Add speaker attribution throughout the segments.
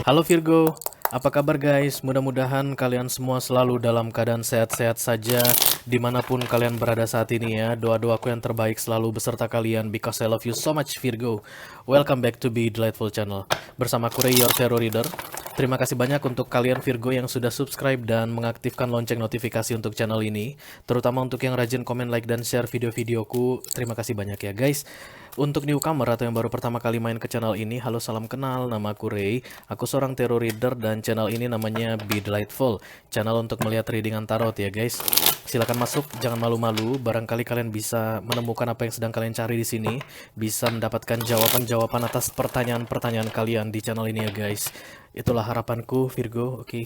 Speaker 1: Halo Virgo, apa kabar guys? Mudah-mudahan kalian semua selalu dalam keadaan sehat-sehat saja dimanapun kalian berada saat ini ya. Doa-doaku yang terbaik selalu beserta kalian because I love you so much Virgo. Welcome back to Be Delightful Channel. Bersama Kurei, your tarot reader. Terima kasih banyak untuk kalian Virgo yang sudah subscribe dan mengaktifkan lonceng notifikasi untuk channel ini. Terutama untuk yang rajin komen, like, dan share video-videoku. Terima kasih banyak ya guys. Untuk newcomer atau yang baru pertama kali main ke channel ini, halo salam kenal, nama aku Ray. Aku seorang tarot reader dan channel ini namanya Be Delightful. Channel untuk melihat readingan tarot ya guys. Silakan masuk, jangan malu-malu. Barangkali kalian bisa menemukan apa yang sedang kalian cari di sini. Bisa mendapatkan jawaban-jawaban atas pertanyaan-pertanyaan kalian di channel ini ya guys. Itulah harapanku Virgo, oke.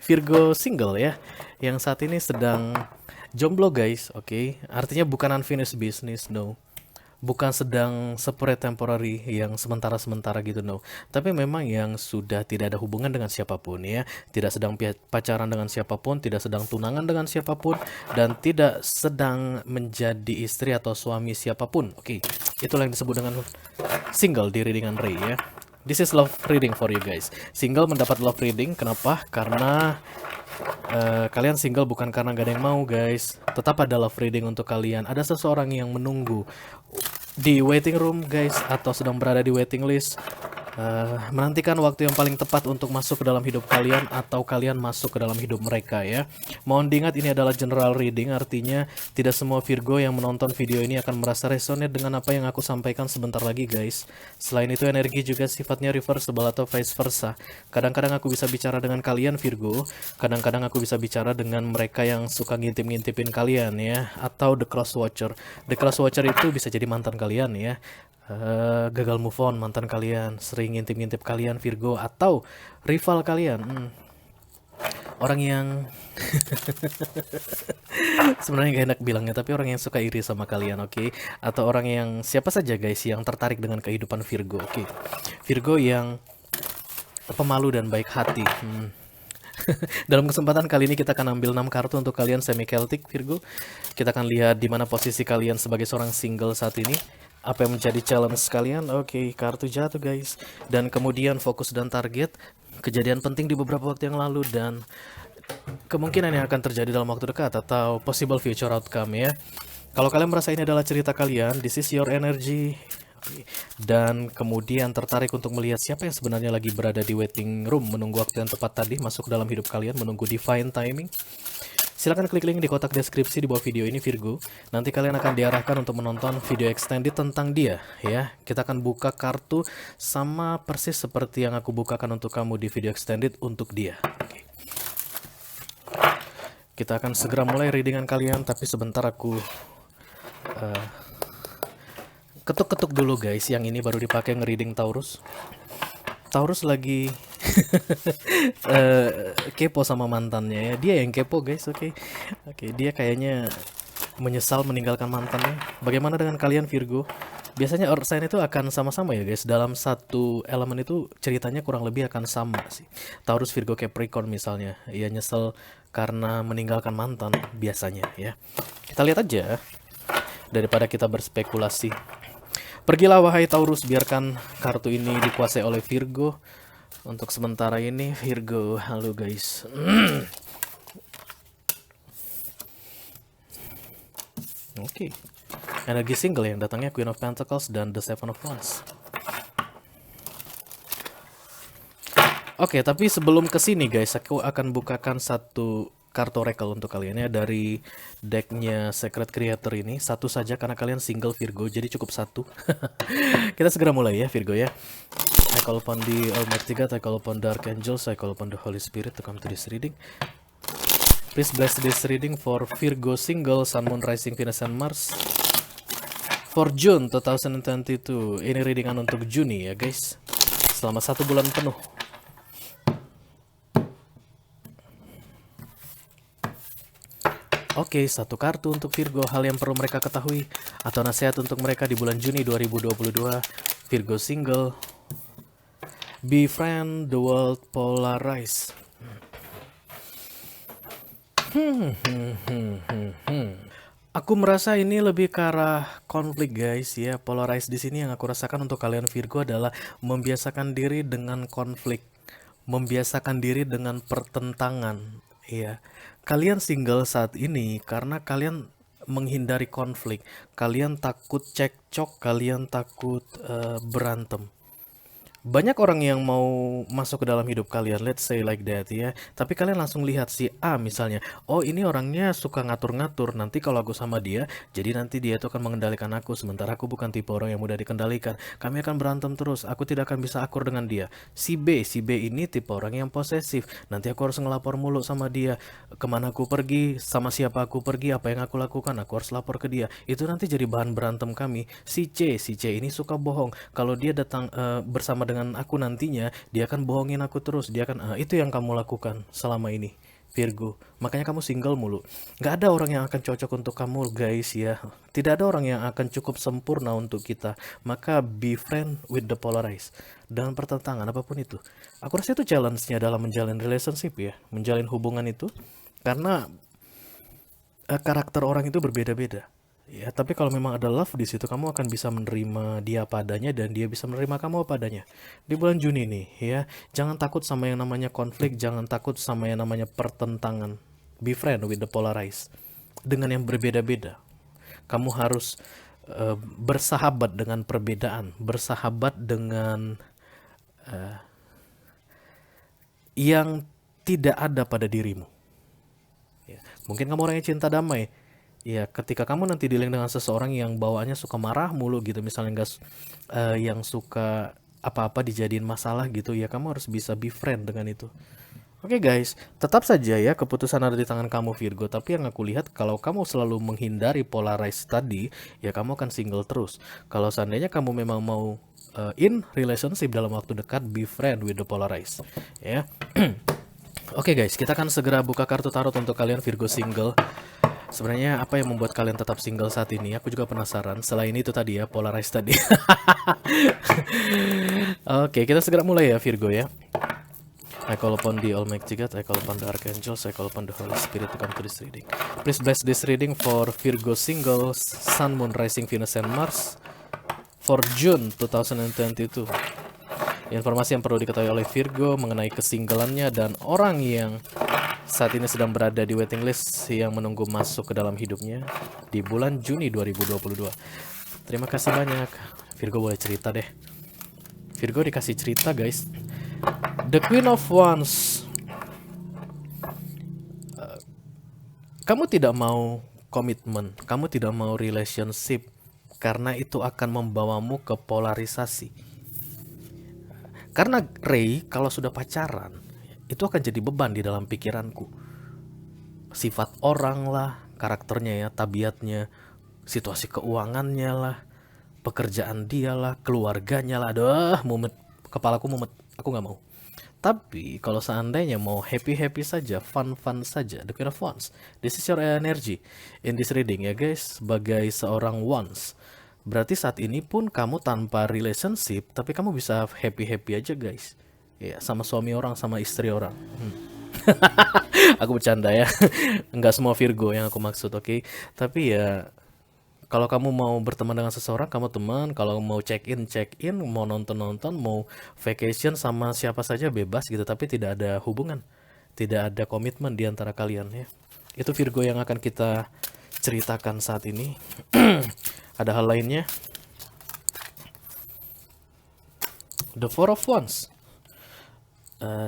Speaker 1: Virgo single ya, yang saat ini sedang jomblo guys, oke. Artinya bukan unfinished business, no. Bukan sedang separate temporary yang sementara-sementara gitu, no. Tapi memang yang sudah tidak ada hubungan dengan siapapun ya. Tidak sedang pacaran dengan siapapun, tidak sedang tunangan dengan siapapun, dan tidak sedang menjadi istri atau suami siapapun. Oke, itulah yang disebut dengan single di readingan Ray ya. This is love reading for you guys. Single mendapat love reading, kenapa? Karena kalian single bukan karena gak ada yang mau guys. Tetap ada love reading untuk kalian. Ada seseorang yang menunggu di waiting room guys, atau sedang berada di waiting list, menantikan waktu yang paling tepat untuk masuk ke dalam hidup kalian, atau kalian masuk ke dalam hidup mereka ya. Mohon diingat ini adalah general reading, artinya tidak semua Virgo yang menonton video ini akan merasa resonate dengan apa yang aku sampaikan sebentar lagi guys. Selain itu energi juga sifatnya reversible atau vice versa. Kadang-kadang aku bisa bicara dengan kalian Virgo, kadang-kadang aku bisa bicara dengan mereka yang suka ngintip-ngintipin kalian ya, atau the cross watcher. The cross watcher itu bisa jadi mantan kalian ya. Gagal move on mantan kalian, sering ngintip-ngintip kalian Virgo, atau rival kalian, orang yang sebenarnya gak enak bilangnya, tapi orang yang suka iri sama kalian, oke. Atau orang yang siapa saja guys yang tertarik dengan kehidupan Virgo, oke. Virgo yang pemalu dan baik hati. Dalam kesempatan kali ini kita akan ambil 6 kartu untuk kalian semi Celtic Virgo. Kita akan lihat di mana posisi kalian sebagai seorang single saat ini. Apa yang menjadi challenge kalian? Oke, kartu jatuh guys. Dan kemudian fokus dan target, kejadian penting di beberapa waktu yang lalu, dan kemungkinan yang akan terjadi dalam waktu dekat atau possible future outcome ya. Kalau kalian merasa ini adalah cerita kalian, this is your energy. Dan kemudian tertarik untuk melihat siapa yang sebenarnya lagi berada di waiting room, menunggu waktu yang tepat tadi masuk dalam hidup kalian, menunggu divine timing, silahkan klik link di kotak deskripsi di bawah video ini Virgo. Nanti kalian akan diarahkan untuk menonton video extended tentang dia ya. Kita akan buka kartu sama persis seperti yang aku bukakan untuk kamu di video extended untuk dia. Oke. Kita akan segera mulai readingan kalian, tapi sebentar aku ketuk-ketuk dulu guys. Yang ini baru dipakai ngereading Taurus. Taurus lagi kepo sama mantannya ya. Dia yang kepo guys, oke. Oke, dia kayaknya menyesal meninggalkan mantannya. Bagaimana dengan kalian Virgo? Biasanya earth sign itu akan sama-sama ya guys. Dalam satu elemen itu ceritanya kurang lebih akan sama sih. Taurus, Virgo, Capricorn misalnya. Ia nyesel karena meninggalkan mantan biasanya ya. Kita lihat aja daripada kita berspekulasi. Pergilah wahai Taurus, biarkan kartu ini dikuasai oleh Virgo. Untuk sementara ini Virgo, halo guys. Oke. Energi single yang datangnya Queen of Pentacles dan The Seven of Wands. Oke, tapi sebelum kesini guys, aku akan bukakan satu kartu oracle untuk kalian ya dari decknya Secret Creator ini. Satu saja karena kalian single Virgo, jadi cukup satu. Kita segera mulai ya Virgo ya. I call upon the Almighty God, I call upon the Archangels, I call upon the Holy Spirit to come to this reading. Please bless this reading for Virgo single, Sun, Moon, Rising, Venus, and Mars. For June 2022, ini readingan untuk Juni ya guys. Selama 1 bulan penuh. Oke, satu kartu untuk Virgo, hal yang perlu mereka ketahui atau nasihat untuk mereka di bulan Juni 2022. Virgo single, befriend the world, polarize. Aku merasa ini lebih ke arah konflik guys ya. Polarize di sini yang aku rasakan untuk kalian Virgo adalah membiasakan diri dengan konflik. membiasakan diri dengan pertentangan. Iya, kalian single saat ini karena kalian menghindari konflik, kalian takut cekcok, kalian takut berantem. Banyak orang yang mau masuk ke dalam hidup kalian, let's say like that ya. Tapi kalian langsung lihat si A misalnya, oh ini orangnya suka ngatur-ngatur. Nanti kalau aku sama dia, jadi nanti dia itu akan mengendalikan aku. Sementara aku bukan tipe orang yang mudah dikendalikan. Kami akan berantem terus. Aku tidak akan bisa akur dengan dia. Si B ini tipe orang yang posesif. Nanti aku harus ngelapor mulu sama dia. Kemana aku pergi, sama siapa aku pergi, apa yang aku lakukan, aku harus lapor ke dia. Itu nanti jadi bahan berantem kami. Si C ini suka bohong. Kalau dia datang bersama dengan aku nantinya, dia akan bohongin aku terus. Dia akan itu yang kamu lakukan selama ini, Virgo. Makanya kamu single mulu. Gak ada orang yang akan cocok untuk kamu, guys ya. Tidak ada orang yang akan cukup sempurna untuk kita. Maka be friend with the polarized. Dan pertentangan apapun itu. Aku rasa itu challenge-nya dalam menjalin relationship ya. Menjalin hubungan itu. Karena karakter orang itu berbeda-beda. Ya, tapi kalau memang ada love di situ, kamu akan bisa menerima dia padanya dan dia bisa menerima kamu padanya. Di bulan Juni nih, ya, jangan takut sama yang namanya konflik, jangan takut sama yang namanya pertentangan. Be friend with the polarized. Dengan yang berbeda-beda. Kamu harus bersahabat dengan perbedaan, bersahabat dengan yang tidak ada pada dirimu. Ya, mungkin kamu orang yang cinta damai. Ya, ketika kamu nanti dealing dengan seseorang yang bawaannya suka marah mulu gitu, misalnya yang suka apa-apa dijadiin masalah gitu, ya kamu harus bisa be friend dengan itu. Oke guys, tetap saja ya keputusan ada di tangan kamu Virgo, tapi yang aku lihat kalau kamu selalu menghindari polarized tadi, ya kamu akan single terus. Kalau seandainya kamu memang mau in relationship dalam waktu dekat, be friend with the polarized. Ya. Oke guys, kita akan segera buka kartu tarot untuk kalian Virgo single. Sebenarnya apa yang membuat kalian tetap single saat ini? Aku juga penasaran. Selain itu tadi ya, polarized tadi. Oke, kita segera mulai ya Virgo ya. I call upon the Almighty God, I call upon the Archangels, I call upon the Holy Spirit to come to this reading. Please bless this reading for Virgo single, Sun, Moon, Rising, Venus, and Mars for June 2022. Informasi yang perlu diketahui oleh Virgo mengenai kesinggelannya dan orang yang saat ini sedang berada di waiting list yang menunggu masuk ke dalam hidupnya di bulan Juni 2022. Terima kasih banyak. Virgo boleh cerita deh. Virgo dikasih cerita guys. The Queen of Wands. Kamu tidak mau komitmen, kamu tidak mau relationship karena itu akan membawamu ke polarisasi. Karena Ray kalau sudah pacaran itu akan jadi beban di dalam pikiranku. Sifat orang lah, karakternya ya, tabiatnya, situasi keuangannya lah, pekerjaan dia lah, keluarganya lah. Aduh, mumet, kepalaku mumet, aku nggak mau. Tapi kalau seandainya mau happy-happy saja, fun-fun saja, the Queen of Wands, this is your energy in this reading ya guys, sebagai seorang Wands. Berarti saat ini pun kamu tanpa relationship, tapi kamu bisa happy-happy aja guys. Ya, sama suami orang, sama istri orang. Aku bercanda ya. Enggak semua Virgo yang aku maksud, oke? Tapi ya kalau kamu mau berteman dengan seseorang, kamu teman. Kalau mau check in, mau nonton, mau vacation sama siapa saja bebas gitu. Tapi tidak ada hubungan, tidak ada komitmen di antara kalian ya. Itu Virgo yang akan kita ceritakan saat ini. Ada hal lainnya. The Four of Wands.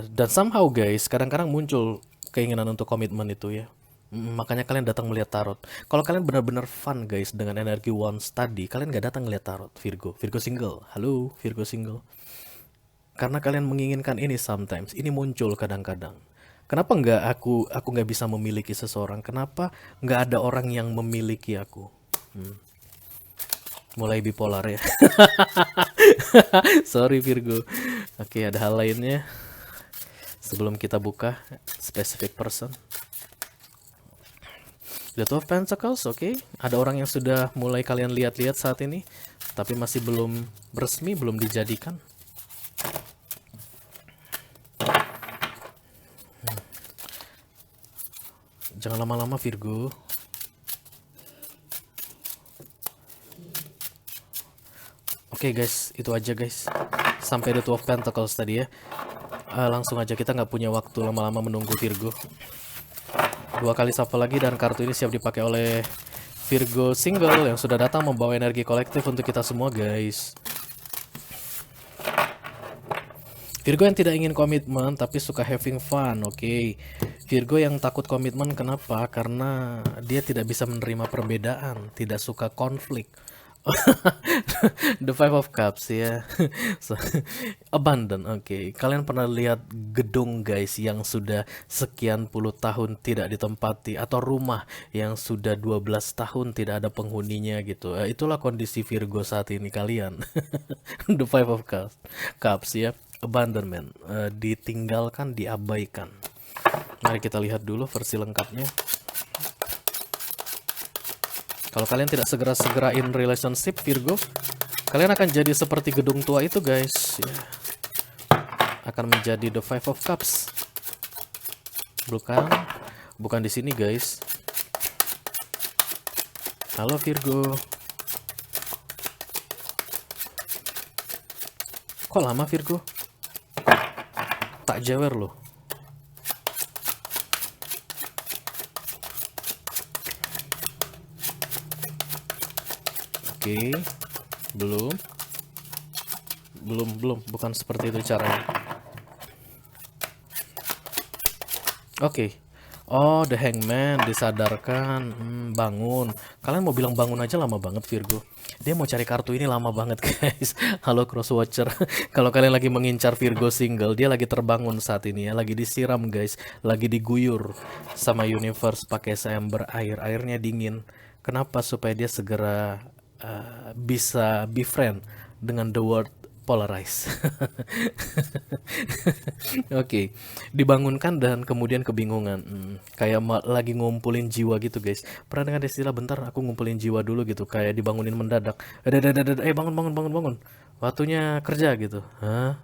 Speaker 1: Dan somehow guys, kadang-kadang muncul keinginan untuk komitmen itu ya. Makanya kalian datang melihat tarot. Kalau kalian benar-benar fun guys dengan energi Wands tadi, kalian gak datang melihat tarot Virgo. Virgo single. Halo Virgo single. Karena kalian menginginkan ini sometimes. Ini muncul kadang-kadang. Kenapa nggak aku nggak bisa memiliki seseorang? Kenapa nggak ada orang yang memiliki aku? Mulai bipolar ya. Sorry Virgo. Oke, ada hal lainnya sebelum kita buka specific person. The Two of Pentacles, oke. Ada orang yang sudah mulai kalian lihat-lihat saat ini, tapi masih belum resmi, belum dijadikan. Jangan lama-lama Virgo. Oke guys, itu aja guys. Sampai The Two of Pentacles tadi ya. Langsung aja, kita nggak punya waktu lama-lama menunggu Virgo. 2 kali shuffle lagi dan kartu ini siap dipakai oleh Virgo single yang sudah datang membawa energi kolektif untuk kita semua guys. Virgo yang tidak ingin komitmen tapi suka having fun, oke. Virgo yang takut komitmen kenapa? Karena dia tidak bisa menerima perbedaan, tidak suka konflik. The Five of Cups ya. So, abundant, oke. Kalian pernah lihat gedung guys yang sudah sekian puluh tahun tidak ditempati, atau rumah yang sudah 12 tahun tidak ada penghuninya gitu. Itulah kondisi Virgo saat ini kalian. The Five of Cups ya. Abandonment, ditinggalkan, diabaikan. Mari kita lihat dulu versi lengkapnya. Kalau kalian tidak segera-segera in relationship Virgo, kalian akan jadi seperti gedung tua itu guys ya. Akan menjadi the Five of Cups. Bukan di sini guys. Halo Virgo. Kok lama Virgo? Tak jewer loh. Oke, belum, bukan seperti itu caranya. Oke. Oh, the Hangman disadarkan, bangun. Kalian mau bilang bangun aja lama banget Virgo. Dia mau cari kartu ini lama banget guys. Halo Crosswatcher. Kalau kalian lagi mengincar Virgo single, dia lagi terbangun saat ini ya, lagi disiram guys, lagi diguyur sama universe pakai seember air. Airnya dingin. Kenapa? Supaya dia segera bisa befriend dengan the world polarize. Oke, dibangunkan dan kemudian kebingungan, kayak lagi ngumpulin jiwa gitu guys. Pernah dengar istilah bentar aku ngumpulin jiwa dulu gitu, kayak dibangunin mendadak. Bangun, waktunya kerja gitu. Hah?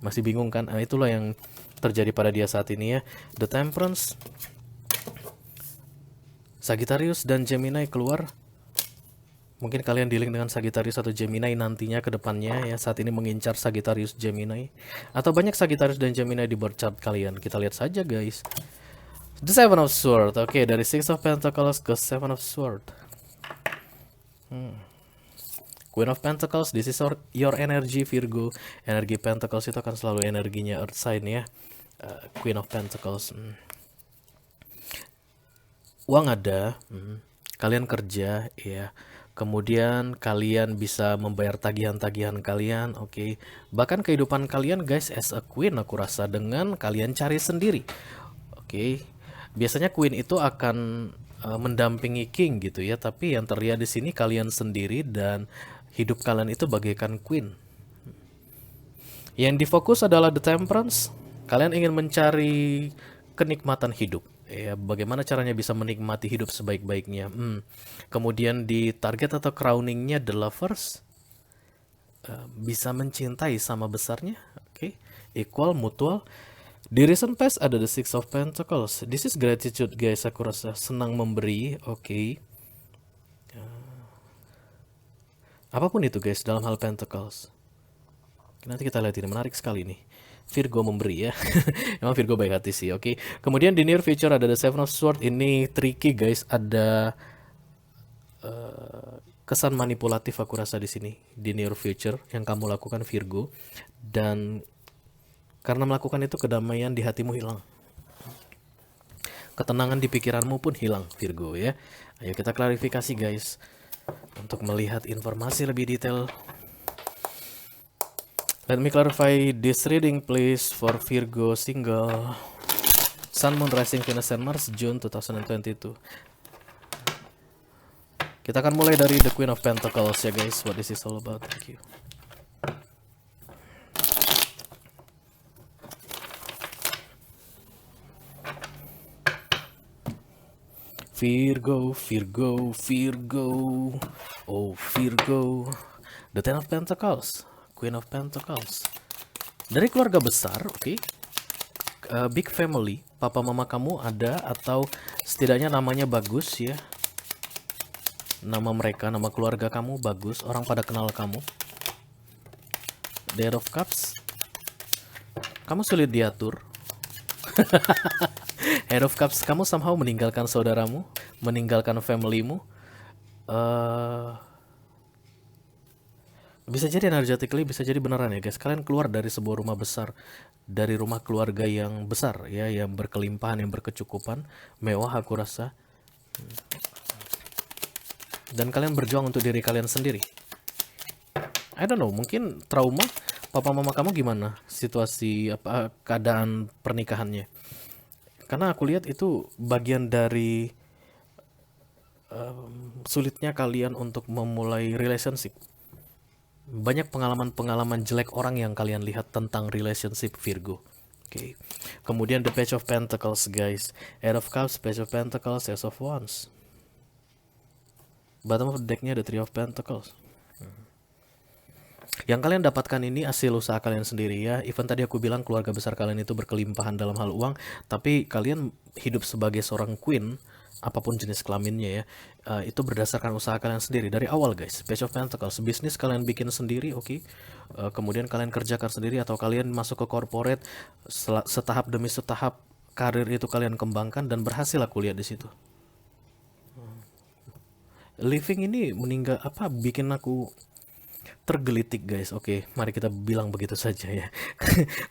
Speaker 1: Masih bingung kan? Itulah yang terjadi pada dia saat ini ya. The Temperance, Sagittarius dan Gemini keluar. Mungkin kalian dealing dengan Sagittarius atau Gemini nantinya ke depannya ya. Saat ini mengincar Sagittarius Gemini, atau banyak Sagittarius dan Gemini di birth chart kalian. Kita lihat saja guys. The Seven of Swords. Oke, dari Six of Pentacles ke Seven of Swords. Queen of Pentacles, this is your energy Virgo. Energi Pentacles itu akan selalu energinya Earth sign ya. Queen of Pentacles. Uang ada, kalian kerja ya. Kemudian kalian bisa membayar tagihan-tagihan kalian, oke. Bahkan kehidupan kalian guys as a queen aku rasa dengan kalian cari sendiri. Oke. Biasanya queen itu akan mendampingi king gitu ya, tapi yang terlihat di sini kalian sendiri dan hidup kalian itu bagaikan queen. Yang difokus adalah the temperance. Kalian ingin mencari kenikmatan hidup. Ya, bagaimana caranya bisa menikmati hidup sebaik-baiknya. Kemudian di target atau crowningnya the lovers, bisa mencintai sama besarnya, oke. Equal, mutual. Di recent past ada the Six of Pentacles. This is gratitude guys, aku rasa senang memberi, oke. Apapun itu guys dalam hal Pentacles. Nanti kita lihat, ini menarik sekali nih. Virgo memberi ya. Emang Virgo baik hati sih, oke. Kemudian di near future ada the Seven of Swords. Ini tricky guys, ada kesan manipulatif aku rasa di sini di near future yang kamu lakukan Virgo, dan karena melakukan itu kedamaian di hatimu hilang. Ketenangan di pikiranmu pun hilang Virgo ya. Ayo kita klarifikasi guys untuk melihat informasi lebih detail. Let me clarify this reading please for Virgo single. Sun, Moon, Rising, Venus, and Mars, June 2022. Kita akan mulai dari the Queen of Pentacles ya guys. What this is all about. Thank you. Virgo, Virgo, Virgo. Oh Virgo. The Ten of Pentacles, Queen of Pentacles. Dari keluarga besar, oke. Big family, papa mama kamu ada, atau setidaknya namanya bagus ya. Nama mereka, nama keluarga kamu bagus, orang pada kenal kamu. The Eight of Cups. kamu sulit diatur. Head of Cups, kamu somehow meninggalkan saudaramu, meninggalkan familymu. Bisa jadi energetically, bisa jadi beneran ya guys. Kalian keluar dari sebuah rumah besar, dari rumah keluarga yang besar ya, yang berkelimpahan, yang berkecukupan, mewah aku rasa. Dan kalian berjuang untuk diri kalian sendiri. I don't know, mungkin trauma. Papa mama kamu gimana situasi apa keadaan pernikahannya? Karena aku lihat itu bagian dari sulitnya kalian untuk memulai relationship. Banyak pengalaman-pengalaman jelek orang yang kalian lihat tentang relationship Virgo. Oke. Kemudian the Page of Pentacles guys. Eight of Cups, Page of Pentacles, Ace of Wands. Bottom of the decknya the Three of Pentacles. Yang kalian dapatkan ini hasil usaha kalian sendiri ya. Even tadi aku bilang keluarga besar kalian itu berkelimpahan dalam hal uang, tapi kalian hidup sebagai seorang queen, apapun jenis kelaminnya ya, itu berdasarkan usaha kalian sendiri dari awal guys. Page of Pentacles, bisnis kalian bikin sendiri, oke. Kemudian kalian kerjakan sendiri atau kalian masuk ke corporate, setahap demi setahap karir itu kalian kembangkan dan berhasil aku lihat di situ. Living ini bikin aku tergelitik guys. Oke, mari kita bilang begitu saja ya.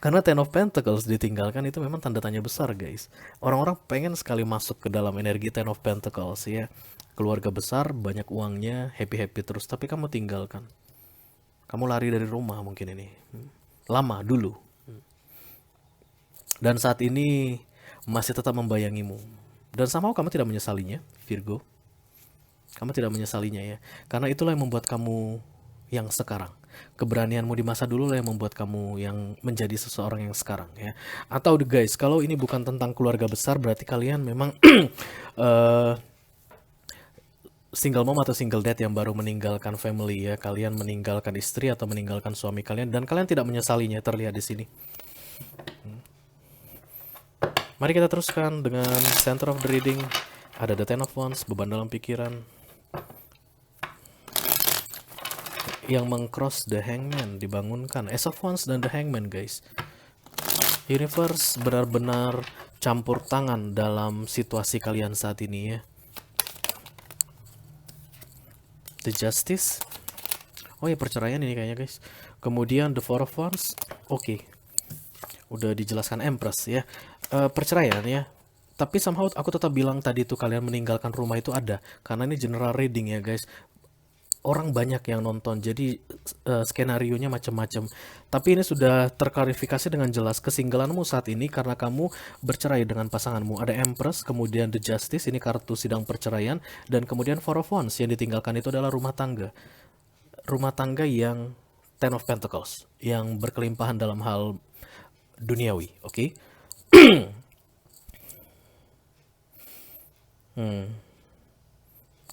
Speaker 1: Karena Ten of Pentacles ditinggalkan itu memang tanda tanya besar guys. Orang-orang pengen sekali masuk ke dalam energi Ten of Pentacles ya. Keluarga besar, banyak uangnya, happy-happy terus, tapi kamu tinggalkan. Kamu lari dari rumah mungkin ini. Lama dulu. Dan saat ini masih tetap membayangimu. Dan somehow kamu tidak menyesalinya, Virgo. Kamu tidak menyesalinya ya. Karena itulah yang membuat kamu yang sekarang. Keberanianmu di masa dulu lah yang membuat kamu yang menjadi seseorang yang sekarang ya. Atau guys, kalau ini bukan tentang keluarga besar, berarti kalian memang single mom atau single dad yang baru meninggalkan family ya. Kalian meninggalkan istri atau meninggalkan suami kalian dan kalian tidak menyesalinya, terlihat di sini. Mari kita teruskan dengan center of the reading. Ada the Ten of Wands, beban dalam pikiran. Yang mengcross the Hangman, dibangunkan. Ace of Wands dan the Hangman guys. Universe benar-benar campur tangan dalam situasi kalian saat ini ya. The Justice. Oh ya, perceraian ini kayaknya guys. Kemudian the Four of Wands. Oke. Udah dijelaskan Empress ya. Perceraian ya. Tapi somehow aku tetap bilang tadi tuh kalian meninggalkan rumah itu ada. Karena ini general reading ya guys. Orang banyak yang nonton, jadi skenarionya macam-macam. Tapi ini sudah terklarifikasi dengan jelas. Kesinggalanmu saat ini karena kamu bercerai dengan pasanganmu. Ada Empress, kemudian The Justice, ini kartu sidang perceraian, dan kemudian Four of Wands yang ditinggalkan itu adalah rumah tangga. Rumah tangga yang Ten of Pentacles, yang berkelimpahan dalam hal duniawi, oke?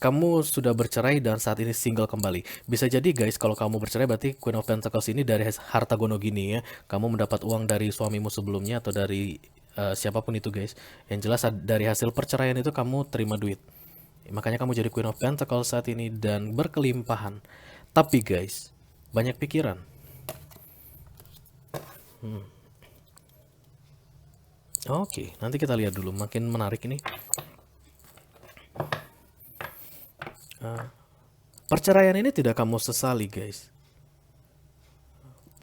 Speaker 1: Kamu sudah bercerai dan saat ini single kembali. Bisa jadi guys, kalau kamu bercerai berarti Queen of Pentacles ini dari harta gono gini ya. Kamu mendapat uang dari suamimu sebelumnya atau dari siapapun itu guys. Yang jelas dari hasil perceraian itu kamu terima duit. Makanya kamu jadi Queen of Pentacles saat ini dan berkelimpahan. Tapi guys, banyak pikiran. Oke, nanti kita lihat dulu. Makin menarik ini. Perceraian ini tidak kamu sesali guys.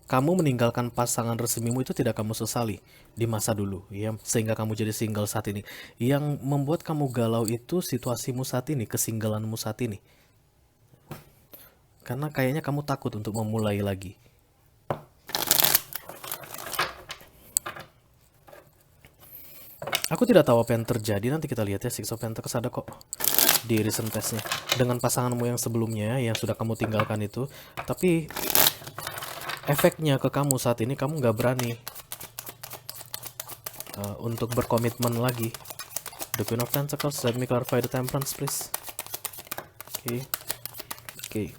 Speaker 1: Kamu meninggalkan pasangan resmimu itu tidak kamu sesali di masa dulu ya, sehingga kamu jadi single saat ini. Yang membuat kamu galau itu situasimu saat ini, kesinggalanmu saat ini. Karena kayaknya kamu takut untuk memulai lagi. Aku tidak tahu apa yang terjadi, nanti kita lihat ya. Six of Pentacles ada kok di recent testnya dengan pasanganmu yang sebelumnya yang sudah kamu tinggalkan itu, tapi efeknya ke kamu saat ini kamu nggak berani untuk berkomitmen lagi. The Queen of Pentacles, let me clarify the Temperance please. Oke.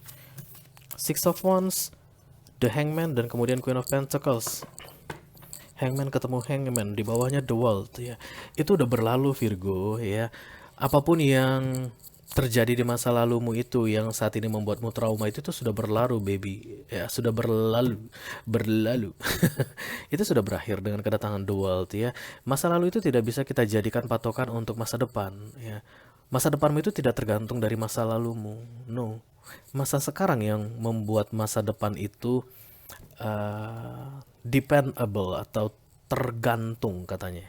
Speaker 1: Six of Wands, the Hangman, dan kemudian Queen of Pentacles. Hangman ketemu Hangman, di bawahnya The World ya. Itu udah berlalu Virgo ya. Apapun yang terjadi di masa lalumu itu yang saat ini membuatmu trauma itu tuh sudah berlalu, baby. Ya, sudah berlalu. Itu sudah berakhir dengan kedatangan The World ya. Masa lalu itu tidak bisa kita jadikan patokan untuk masa depan ya. Masa depanmu itu tidak tergantung dari masa lalumu. No. Masa sekarang yang membuat masa depan itu dependable atau tergantung katanya.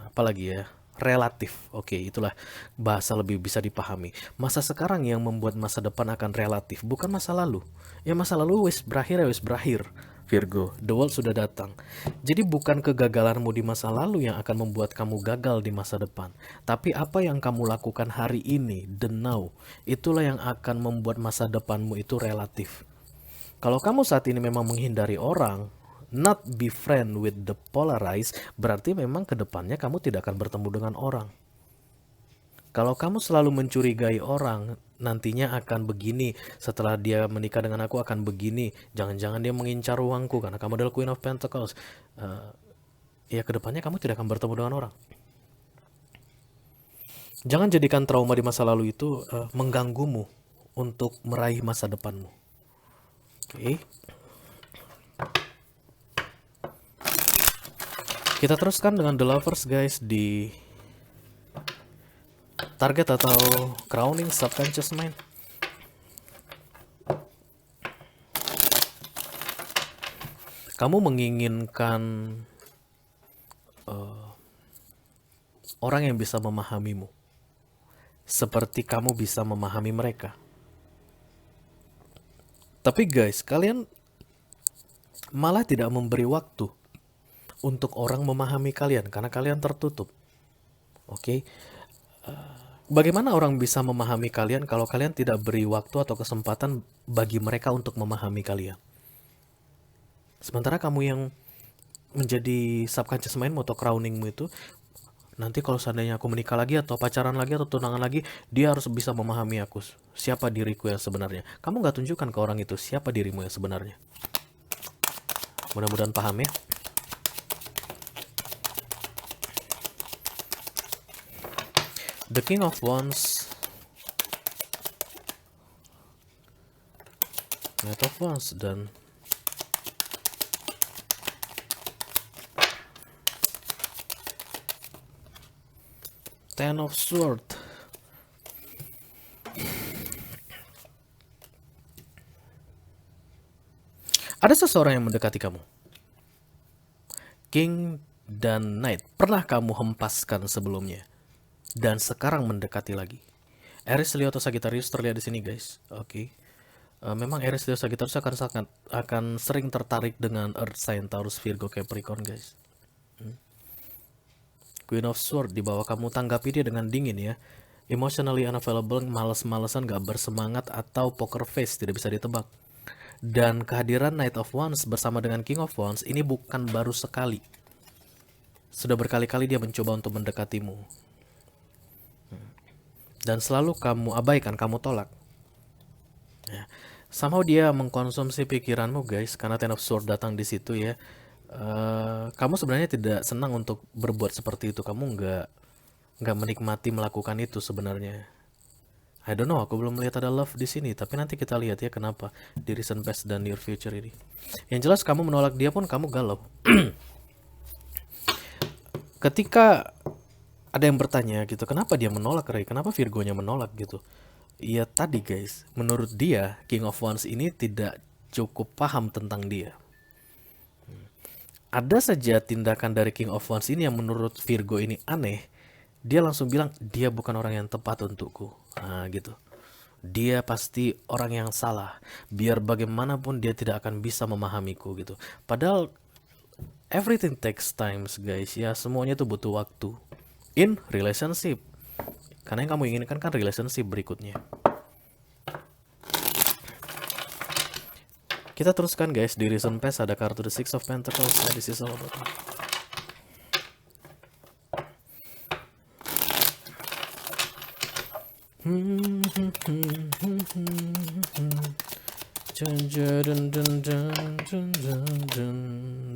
Speaker 1: Apalagi ya, relatif. Oke, itulah bahasa lebih bisa dipahami. Masa sekarang yang membuat masa depan akan relatif, bukan masa lalu. Ya masa lalu wis berakhir ya wis berakhir. Virgo, the world sudah datang. Jadi bukan kegagalanmu di masa lalu yang akan membuat kamu gagal di masa depan, tapi apa yang kamu lakukan hari ini, the now, itulah yang akan membuat masa depanmu itu relatif. Kalau kamu saat ini memang menghindari orang, not be friend with the polarized, berarti memang kedepannya kamu tidak akan bertemu dengan orang. Kalau kamu selalu mencurigai orang, nantinya akan begini. Setelah dia menikah dengan aku akan begini. Jangan-jangan dia mengincar uangku karena kamu adalah Queen of Pentacles. Ya kedepannya kamu tidak akan bertemu dengan orang. Jangan jadikan trauma di masa lalu itu mengganggumu untuk meraih masa depanmu. Oke. Kita teruskan dengan The Lovers guys di target atau crowning subconscious mind. Kamu menginginkan orang yang bisa memahamimu, seperti kamu bisa memahami mereka. Tapi guys, kalian malah tidak memberi waktu untuk orang memahami kalian karena kalian tertutup. Oke. Bagaimana orang bisa memahami kalian kalau kalian tidak beri waktu atau kesempatan bagi mereka untuk memahami kalian? Sementara kamu yang menjadi subconscious mind atau crowningmu itu, nanti kalau seandainya aku menikah lagi atau pacaran lagi atau tunangan lagi, dia harus bisa memahami aku, siapa diriku yang sebenarnya. Kamu gak tunjukkan ke orang itu siapa dirimu yang sebenarnya. Mudah-mudahan paham ya. The King of Wands, Knight of Wands, dan Ten of Swords. Ada seseorang yang mendekati kamu. King dan Knight pernah kamu hempaskan sebelumnya dan sekarang mendekati lagi. Aries, Leo atau Sagittarius terlihat di sini guys. Oke. Memang Aries, Leo, Sagittarius akan sering tertarik dengan Earth sign Taurus, Virgo, Capricorn guys. Queen of Swords di bawah, kamu tanggapi dia dengan dingin ya. Emotionally unavailable, males-malesan, gak bersemangat, atau poker face, tidak bisa ditebak. Dan kehadiran Knight of Wands bersama dengan King of Wands ini bukan baru sekali. Sudah berkali-kali dia mencoba untuk mendekatimu. Dan selalu kamu abaikan, kamu tolak. Ya. Somehow dia mengkonsumsi pikiranmu guys, karena Ten of Swords datang di situ ya. Kamu sebenarnya tidak senang untuk berbuat seperti itu. Kamu nggak menikmati melakukan itu sebenarnya. I don't know, aku belum melihat ada love di sini, tapi nanti kita lihat ya kenapa di recent past dan near future ini. Yang jelas kamu menolak dia pun kamu galau. Ketika ada yang bertanya gitu, kenapa dia menolak Ray? Kenapa Virgonya menolak gitu? Ya tadi guys, menurut dia King of Wands ini tidak cukup paham tentang dia. Ada saja tindakan dari King of Wands ini yang menurut Virgo ini aneh. Dia langsung bilang dia bukan orang yang tepat untukku. Nah gitu. Dia pasti orang yang salah. Biar bagaimanapun dia tidak akan bisa memahamiku gitu. Padahal everything takes time guys. Ya semuanya tuh butuh waktu. In relationship, karena yang kamu inginkan kan relationship berikutnya. Kita teruskan guys, di recent past ada kartu The Six of Pentacles. This is all about it.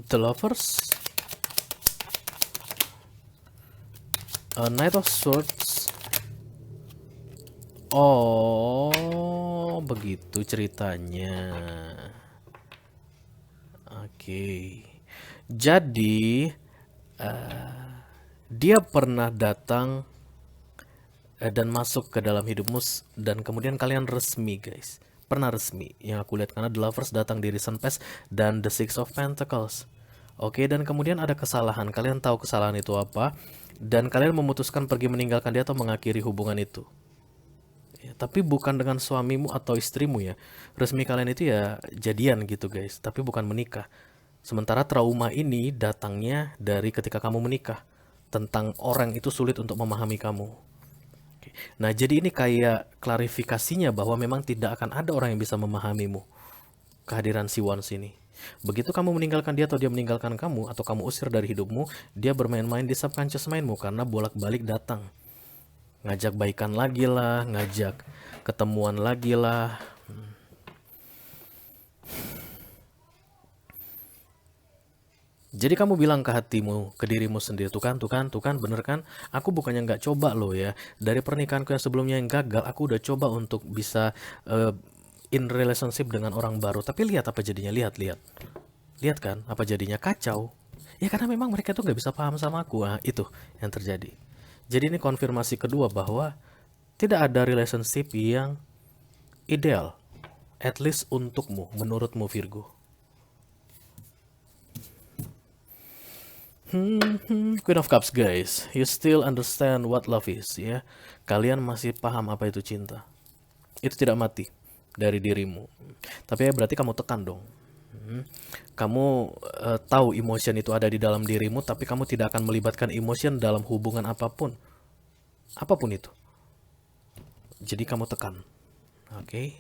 Speaker 1: The Lovers, Knight of Swords, Oh, begitu ceritanya. Oke. Jadi, dia pernah datang dan masuk ke dalam hidupmu dan kemudian kalian resmi, guys. Pernah resmi. Yang aku lihat karena The Lovers datang di Recent Past dan The Six of Pentacles. Oke, dan kemudian ada kesalahan. Kalian tahu kesalahan itu apa? Dan kalian memutuskan pergi meninggalkan dia atau mengakhiri hubungan itu. Ya, tapi bukan dengan suamimu atau istrimu ya. Resmi kalian itu ya jadian gitu guys, tapi bukan menikah. Sementara trauma ini datangnya dari ketika kamu menikah. Tentang orang itu sulit untuk memahami kamu. Oke. Nah, jadi ini kayak klarifikasinya bahwa memang tidak akan ada orang yang bisa memahamimu. Kehadiran si Wands ini. Begitu kamu meninggalkan dia atau dia meninggalkan kamu atau kamu usir dari hidupmu, dia bermain-main di subconscious mindmu karena bolak-balik datang. Ngajak baikan lagi lah, ngajak ketemuan lagi lah. Jadi kamu bilang ke hatimu, ke dirimu sendiri, tuh kan, bener kan? Aku bukannya nggak coba loh ya. Dari pernikahanku yang sebelumnya yang gagal, aku udah coba untuk bisa in relationship dengan orang baru. Tapi lihat apa jadinya, lihat kan, apa jadinya kacau. Ya karena memang mereka tuh nggak bisa paham sama aku. Nah, itu yang terjadi. Jadi ini konfirmasi kedua bahwa tidak ada relationship yang ideal, at least untukmu, menurutmu Virgo. Queen of Cups guys, you still understand what love is ya. Kalian masih paham apa itu cinta. Itu tidak mati dari dirimu. Tapi ya berarti kamu tekan dong. Kamu tahu emotion itu ada di dalam dirimu, tapi kamu tidak akan melibatkan emotion dalam hubungan apapun. Apapun itu. Jadi kamu tekan. Oke.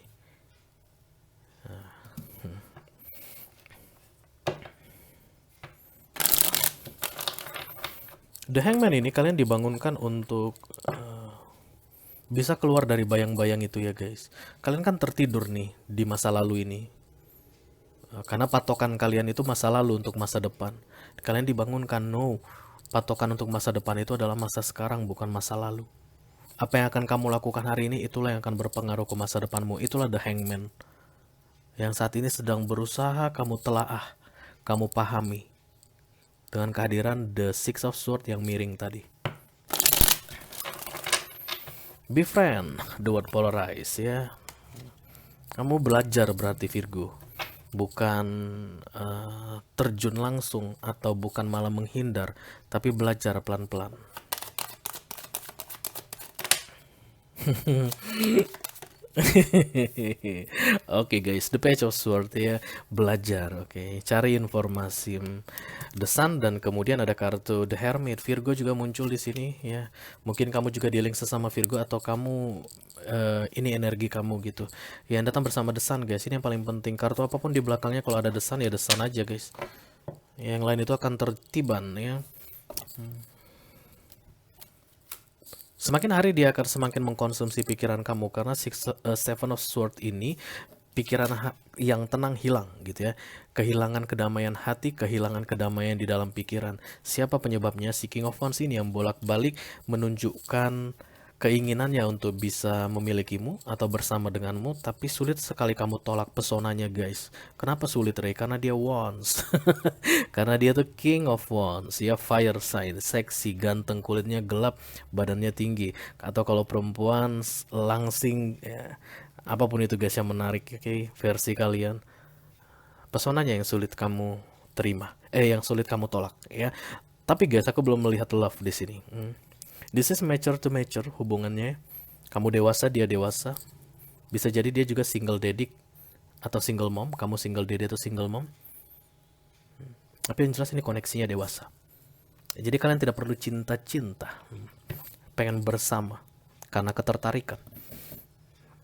Speaker 1: The Hangman ini kalian dibangunkan untuk bisa keluar dari bayang-bayang itu ya guys. Kalian kan tertidur nih di masa lalu ini. Karena patokan kalian itu masa lalu untuk masa depan. Kalian dibangunkan, no. Patokan untuk masa depan itu adalah masa sekarang, bukan masa lalu. Apa yang akan kamu lakukan hari ini, itulah yang akan berpengaruh ke masa depanmu. Itulah The Hangman. Yang saat ini sedang berusaha kamu telaah, kamu pahami. Dengan kehadiran The Six of Swords yang miring tadi. Befriend, the word polarize ya. Kamu belajar berarti Virgo. Bukan terjun langsung atau bukan malah menghindar, tapi belajar pelan-pelan. Oke guys, the Page of Swords ya, belajar. Oke, cari informasi. The Sun dan kemudian ada kartu The Hermit. Virgo juga muncul di sini ya. Mungkin kamu juga dealing sesama Virgo atau kamu ini energi kamu gitu. Yang datang bersama The Sun guys. Ini yang paling penting. Kartu apapun di belakangnya kalau ada The Sun ya The Sun aja guys. Yang lain itu akan tertiban ya. Semakin hari dia akan semakin mengkonsumsi pikiran kamu karena Seven of Swords ini pikiran yang tenang hilang gitu ya. Kehilangan kedamaian hati, kehilangan kedamaian di dalam pikiran. Siapa penyebabnya? Si King of Wands ini yang bolak-balik menunjukkan keinginannya untuk bisa memilikimu atau bersama denganmu, tapi sulit sekali kamu tolak pesonanya guys. Kenapa sulit Ray? Karena dia Wands. Karena dia tuh King of Wands ya, fire sign, seksi, ganteng, kulitnya gelap, badannya tinggi. Atau kalau perempuan langsing ya, apapun itu guys yang menarik, oke, versi kalian. Pesonanya yang sulit kamu terima, yang sulit kamu tolak ya. Tapi guys, aku belum melihat love di sini. This is mature to mature hubungannya. Kamu dewasa, dia dewasa. Bisa jadi dia juga single daddy atau single mom. Kamu single daddy atau single mom. Tapi yang jelas ini koneksinya dewasa. Jadi kalian tidak perlu cinta-cinta. Pengen bersama karena ketertarikan.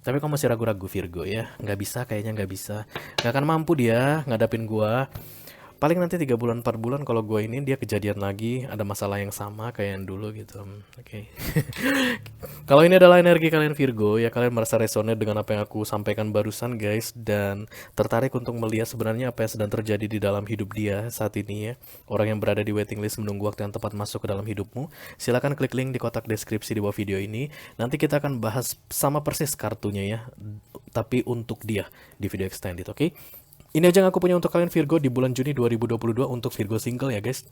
Speaker 1: Tapi kamu masih ragu-ragu Virgo ya. Nggak bisa, kayaknya nggak bisa. Nggak akan mampu dia ngadapin gua. paling nanti 3 bulan 4 bulan kalau gue ini dia kejadian lagi, ada masalah yang sama kayak yang dulu gitu. Oke. Kalau ini adalah energi kalian Virgo, ya kalian merasa resonate dengan apa yang aku sampaikan barusan guys, dan tertarik untuk melihat sebenarnya apa yang sedang terjadi di dalam hidup dia saat ini ya. Orang yang berada di waiting list menunggu waktu yang tepat masuk ke dalam hidupmu. Silahkan klik link di kotak deskripsi di bawah video ini. Nanti kita akan bahas sama persis kartunya ya, tapi untuk dia di video extended, oke? Ini aja yang aku punya untuk kalian Virgo di bulan Juni 2022 untuk Virgo single ya guys.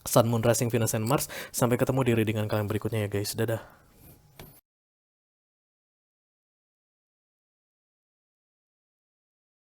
Speaker 1: Sun, Moon, Rising, Venus, and Mars. Sampai ketemu di readingan kalian berikutnya ya guys. Dadah.